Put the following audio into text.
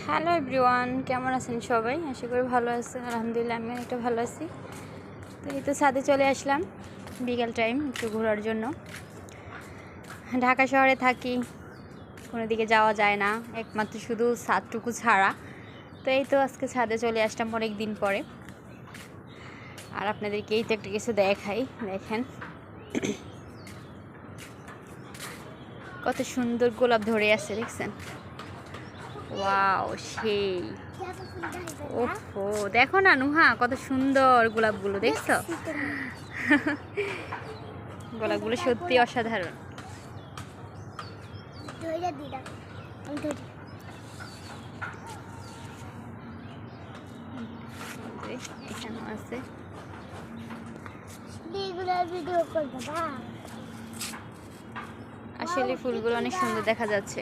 Hello everyone, কেমন আছেন সবাই? আশা করি ভালো আছেন। আলহামদুলিল্লাহ আমি একটা ভালো আছি। তো এই তো ছাদে চলে আসলাম বিকেল টাইম একটু ঘোরার জন্য। ঢাকা শহরে থাকি, কোনো দিকে যাওয়া যায় না, একমাত্র শুধু ছাদটুকু ছাড়া। তো এই তো আজকে ছাদে চলে আসলাম অনেক দিন পরে। আর আপনাদেরকে এই তো একটা কিছু দেখাই, দেখেন কত সুন্দর গোলাপ ধরে আছে, দেখছেন? ওয়াও, সেই ওহো, দেখো না নুহা, কত সুন্দর গোলাপগুলো, দেখছো? গোলাপগুলো সত্যি অসাধারণ। এখানেও আছে। আসলে ফুলগুলো অনেক সুন্দর দেখা যাচ্ছে।